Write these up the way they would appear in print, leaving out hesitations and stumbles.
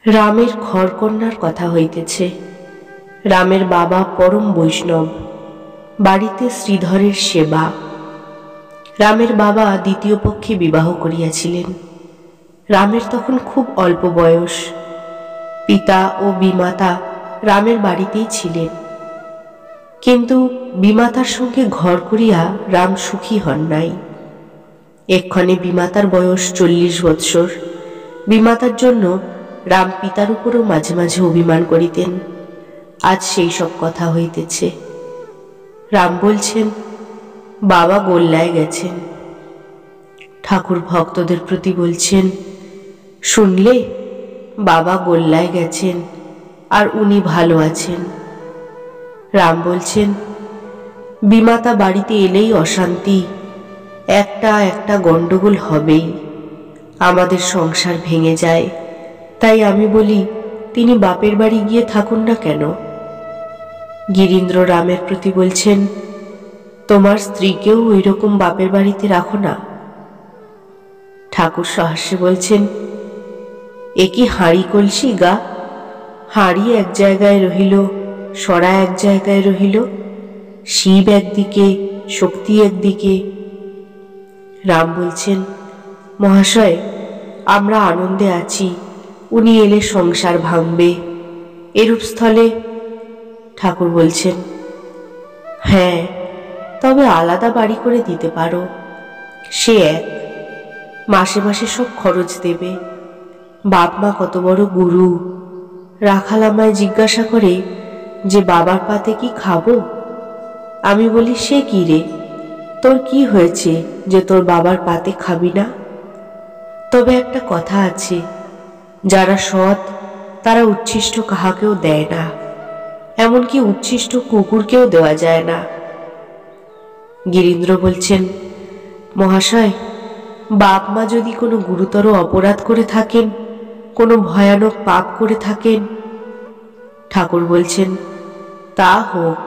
রামের ঘরকন্যার কথা হইতেছে। রামের বাবা পরম বৈষ্ণব, বাড়িতে শ্রীধরের সেবা। রামের বাবা দ্বিতীয় পক্ষে বিবাহ করিয়াছিলেন। রামের তখন খুব অল্প বয়স। পিতা ও বিমাতা রামের বাড়িতেই ছিলেন, কিন্তু বিমাতার সঙ্গে ঘর করিয়া রাম সুখী হন নাই। এক্ষণে বিমাতার বয়স 40 বৎসর। বিমাতার জন্য রাম পিতার উপরও মাঝে মাঝে অভিমান করিতেন। আজ সেই সব কথা হইতেছে। রাম বলছেন, বাবা গোল্লায় গেছেন। ঠাকুর ভক্তদের প্রতি বলছেন, শুনলে, বাবা গোল্লায় গেছেন আর উনি ভালো আছেন। রাম বলছেন, বিমাতা বাড়িতে এলেই অশান্তি, একটা গন্ডগোল হবেই, আমাদের সংসার ভেঙে যায়। তাই আমি বলি, তিনি বাপের বাড়ি গিয়ে থাকুন না কেন? গিরীন্দ্র রামের প্রতি বলছেন, তোমার স্ত্রীকেও ওই রকম বাপের বাড়িতে রাখো না। ঠাকুর সহাস্যে বলছেন, এ কি হাঁড়ি কলসি গা? হাঁড়ি এক জায়গায় রহিল, সরা এক জায়গায় রহিল, শিব একদিকে, শক্তি একদিকে। রাম বলছেন, মহাশয়, আমরা আনন্দে আছি, উনি এলে সংসার ভাঙবে। এরূপ স্থলে ঠাকুর বলছেন, হ্যাঁ, তবে আলাদা বাড়ি করে দিতে পারো। সে এক, মাসে মাসে সব খরচ দেবে। বাপ মা কত বড় গুরু। রাখাল আমায় জিজ্ঞাসা করে যে বাবার পাতে কি খাবো? আমি বলি, সে কি রে, তোর কি হয়েছে যে তোর বাবার পাতে খাবি না? তবে একটা কথা আছে, যারা সৎ তারা উচ্ছিষ্ট কাহাকেও দেয় না, এমনকি উচ্ছিষ্ট কুকুরকেও দেওয়া যায় না। গিরীন্দ্র বলছেন, মহাশয়, বাপ মা যদি কোনো গুরুতর অপরাধ করে থাকেন, কোনো ভয়ানক পাপ করে থাকেন, ঠাকুর বলছেন, তা হোক,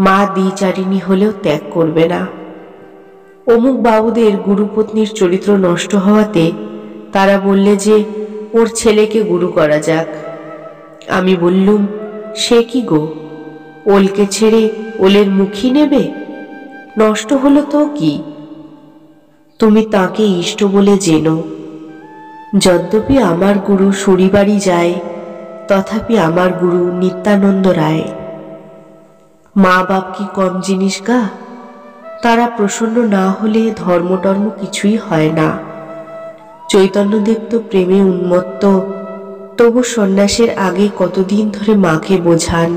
মা দ্বিচারিণী হলেও ত্যাগ করবে না। অমুক বাবুদের গুরুপত্নীর চরিত্র নষ্ট হওয়াতে তারা বললে যে ওর ছেলেকে গুরু করা যাক। আমি বললুম, সে কি গো, ওলকে ছেড়ে ওলের মুখী নেবে? নষ্ট হলো তো কি? তুমি তাকে ইষ্ট বলে জেনো। যদ্যপি আমার গুরু সুরিবাড়ি যায়, তথাপি আমার গুরু নিত্যানন্দ রায়। মা বাপ কি কম জিনিস গা? তারা প্রসন্ন না হলে ধর্মটর্ম কিছুই হয় না। চৈতন্যদেব তো প্রেমে উন্মত্ত, তবু সন্ন্যাসের আগে কতদিন ধরে মাকে বোঝান।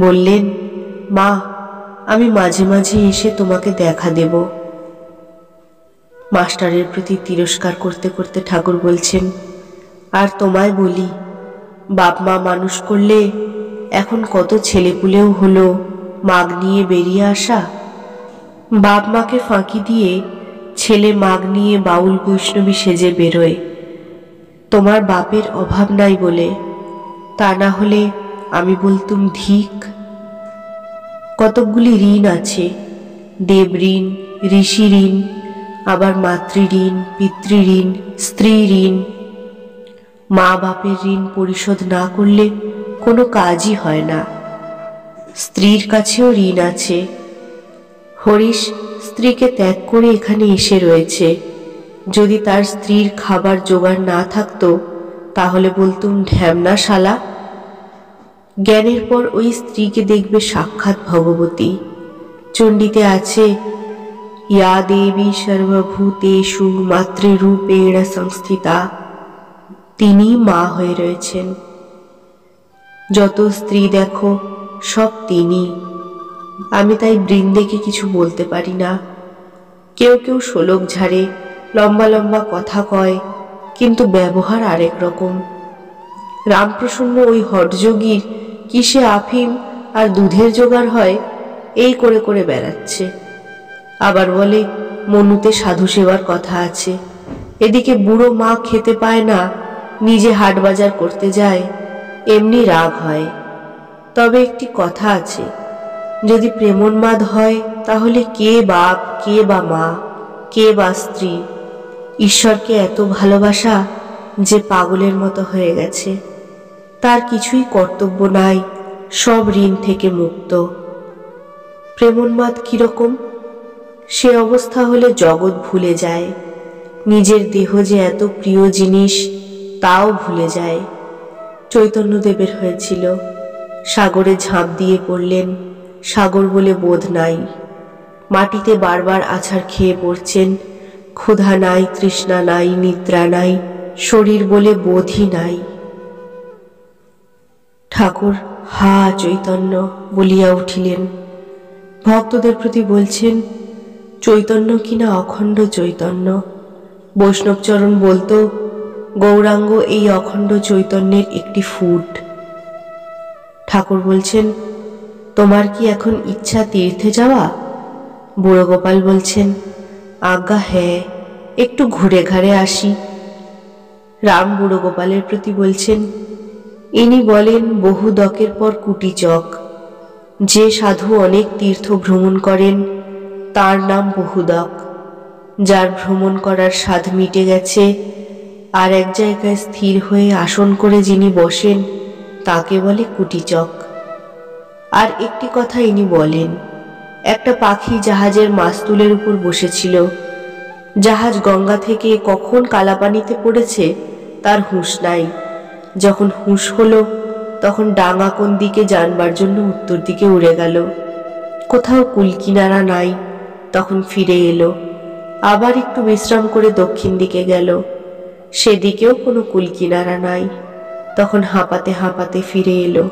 বললেন, মা, আমি মাঝে মাঝে এসে তোমাকে দেখা দেব। মাস্টারের প্রতি তিরস্কার করতে করতে ঠাকুর বলছেন, আর তোমায় বলি, বাপ মা মানুষ করলে এখন কত ছেলেপুলেও হলো মাগ নিয়ে বেরিয়ে আসা। বাপ মাকে ফাঁকি দিয়ে ছেলে মাগ নিয়ে বাউল বৈষ্ণবী সেজে বেরোয়। তোমার বাপের অভাব নাই বলে, তা না হলে আমি বলতুম ধিক। কতকগুলি ঋণ আছে, দেব ঋণ, ঋষি ঋণ, আবার মাতৃঋণ, পিতৃঋণ, স্ত্রী ঋণ। মা বাপের ঋণ পরিশোধ না করলে কোনো কাজই হয় না। স্ত্রীর কাছেও ঋণ আছে। হরিশ স্ত্রীকে ত্যাগ করে এখানে এসে রয়েছে। যদি তার স্ত্রীর খাবার জোগাড় না থাকতো, তাহলে বলতুম ঢ্যামনা শালা। জ্ঞানের পর ওই স্ত্রীকে দেখবে সাক্ষাৎ ভগবতী। চণ্ডীতে আছে, ইয়া দেবী সর্বভূতেষু মাতৃরূপেণ সংস্থিতা। তিনি মা হয়ে রয়েছেন। যত স্ত্রী দেখো সব তিনি। আমি তাই বৃন্দেকে কিছু বলতে পারি না। কেউ কেউ শোলক ঝাড়ে, লম্বা লম্বা কথা কয়, কিন্তু ব্যবহার আরেক রকম। রামপ্রসন্ন ওই হঠযোগীর কিসে আফিম আর দুধের জোগাড় হয় এই করে করে বেড়াচ্ছে। আবার বলে মনুতে সাধু সেবার কথা আছে। এদিকে বুড়ো মা খেতে পায় না, নিজে হাট বাজার করতে যায়, এমনি রাগ হয়। তবে একটি কথা আছে, যদি প্রেমোন্মাদ হয় তাহলে কে বাপ, কে বা মা, কে বা স্ত্রী? ঈশ্বরকে এত ভালোবাসা যে পাগলের মতো হয়ে গেছে, তার কিছুই কর্তব্য নাই, সব ঋণ থেকে মুক্ত। প্রেমোন্মাদ কিরকম? সে অবস্থা হলে জগৎ ভুলে যায়, নিজের দেহ যে এত প্রিয় জিনিস তাও ভুলে যায়। চৈতন্যদেবের হয়েছিল, সাগরে ঝাঁপ দিয়ে পড়লেন, সাগর বলে বোধ নাই। মাটিতে বারবার আছাড় খেয়ে পড়ছেন, ক্ষুধা নাই, তৃষ্ণা নাই, নিদ্রা নাই, শরীর বলে বোধই নাই। ঠাকুর হা চৈতন্য বলিয়া উঠিলেন। ভক্তদের প্রতি বলছেন, চৈতন্য কিনা অখণ্ড চৈতন্য। বৈষ্ণবচরণ বলতো, গৌরাঙ্গ এই অখণ্ড চৈতন্যের একটি ফুট। ঠাকুর বলছেন, তোমার কি এখন ইচ্ছা তীর্থে যাওয়া? বুড়ো গোপাল বলছেন, আজ্ঞা হ্যাঁ, একটু ঘুরে ঘাড়ে আসি। রাম বুড়ো গোপালের প্রতি বলছেন, ইনি বলেন বহু দকের পর কুটিচক। যে সাধু অনেক তীর্থ ভ্রমণ করেন তার নাম বহুদক। যার ভ্রমণ করার স্বাদ মিটে গেছে, আর এক জায়গায় স্থির হয়ে আসন করে যিনি বসেন তাকে বলে কুটিচক। আর একটি কথা ইনি বলেন, একটা পাখি জাহাজের মাস্তুলের উপর বসেছিল। জাহাজ গঙ্গা থেকে কখন কালাপানিতে পড়েছে তার হুঁশ নাই। যখন হুঁশ হলো তখন ডাঙা কোন দিকে জানবার জন্য উত্তর দিকে উড়ে গেল। কোথাও কুলকিনারা নাই, তখন ফিরে এলো। আবার একটু বিশ্রাম করে দক্ষিণ দিকে গেল, সেদিকেও কোনো কুলকিনারা নাই। তখন হাঁপাতে হাঁপাতে ফিরে এলো।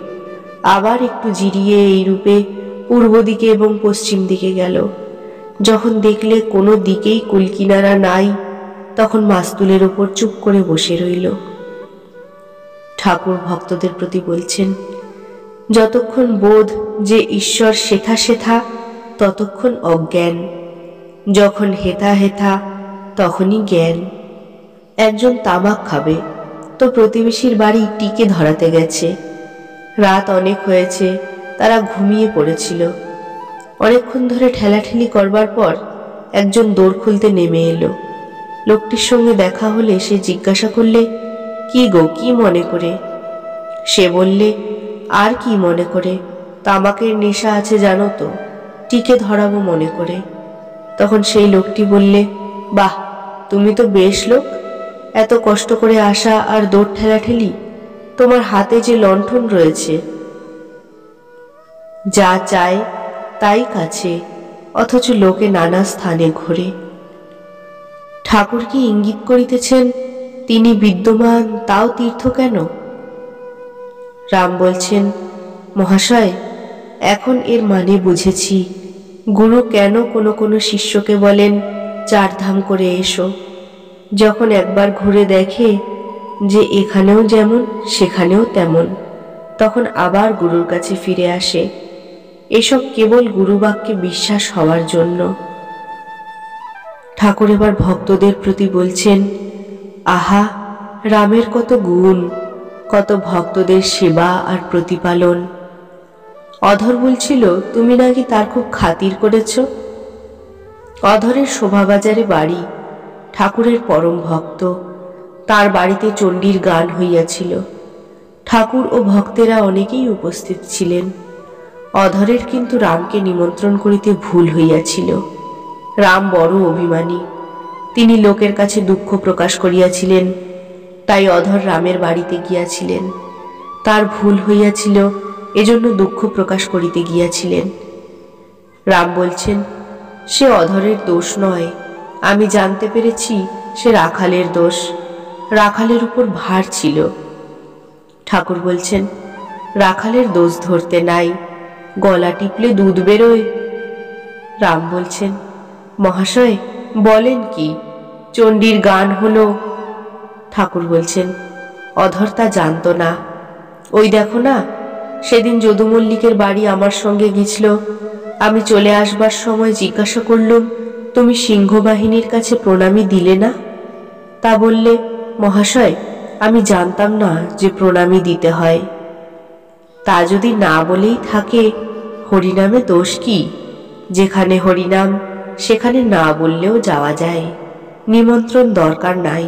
আবার একটু জিরিয়ে এই রূপে পূর্ব দিকে এবং পশ্চিম দিকে গেল। যখন দেখলে কোনো দিকেই কুলকিনারা নাই, তখন মাস্তুলের ওপর চুপ করে বসে রইল। ঠাকুর ভক্তদের প্রতি বলছেন, যতক্ষণ বোধ যে ঈশ্বর সেথা সেথা, ততক্ষণ অজ্ঞান। যখন হেথা হেথা, তখনই জ্ঞান। একজন তামাক খাবে তো প্রতিবেশীর বাড়ি টিকে ধরাতে গেছে। রাত অনেক হয়েছে, তারা ঘুমিয়ে পড়েছিল। অনেকক্ষণ ধরে ঠেলাঠেলি করবার পর একজন দৌড় খুলতে নেমে এলো। লোকটির সঙ্গে দেখা হলে সে জিজ্ঞাসা করলে, কি গো, কি মনে করে? সে বললে, আর কি মনে করে, তামাকের নেশা আছে জানো তো, টিকে ধরাবো মনে করে। তখন সেই লোকটি বললে, বাহ, তুমি তো বেশ লোক, এত কষ্ট করে আসা আর দৌড় ঠেলাঠেলি। তোমার হাতে যে লণ্ঠন রয়েছে, যা চায় তাই কাছে, অথচ লোকে নানা স্থানে ঘোরে। ঠাকুর কি ইঙ্গিত করিতেছেন তিনি বিদ্যমান, তাও তীর্থ কেন? রাম বলছেন, মহাশয়, এখন এর মানে বুঝেছি। গুরু কেন কোনো কোনো শিষ্যকে বলেন চারধাম করে এসো। যখন একবার ঘুরে দেখে যে এখানেও যেমন সেখানেও তেমন, তখন আবার গুরুর কাছে ফিরে আসে। এসব কেবল গুরুবাক্যে বিশ্বাস হওয়ার জন্য। ঠাকুর এবার ভক্তদের প্রতি বলছেন, আহা, রামের কত গুণ, কত ভক্তদের সেবা আর প্রতিপালন। অধর বলছিল তুমি নাকি তার খুব খাতির করেছ। অধরের শোভাবাজারে বাড়ি, ঠাকুরের পরম ভক্ত। তার বাড়িতে চণ্ডীর গান হইয়াছিল। ঠাকুর ও ভক্তেরা অনেকেই উপস্থিত ছিলেন। অধরের কিন্তু রামকে নিমন্ত্রণ করিতে ভুল হইয়াছিল। রাম বড় অভিমানী, তিনি লোকের কাছে দুঃখ প্রকাশ করিয়াছিলেন, তাই অধর রামের বাড়িতে গিয়াছিলেন। তার ভুল হইয়াছিল, এজন্য দুঃখ প্রকাশ করিতে গিয়াছিলেন। রাম বলছেন, সে অধরের দোষ নয়, আমি জানতে পেরেছি সে রাখালের দোষ। রাখালের উপর ভার ছিল। ঠাকুর বলছেন, রাখালের দোষ ধরতে নাই, গলা টিপলে দুধ বেরোয়। রাম বলছেন, মহাশয় বলেন কি, চণ্ডীর গান হলো। ঠাকুর বলছেন, অধর তা জানত না। ওই দেখো না, সেদিন যদু মল্লিকের বাড়ি আমার সঙ্গে গেছিল। আমি চলে আসবার সময় জিজ্ঞাসা করলুম, তুমি সিংহবাহিনীর কাছে প্রণামী দিলে না? তা বললে, মহাশয় আমি জানতাম না যে প্রণামী দিতে হয়। তা যদি না বলেই থাকে, হরিনামে দোষ কি? যেখানে হরিনাম সেখানে না বললেও যাওয়া যায়, নিমন্ত্রণ দরকার নাই।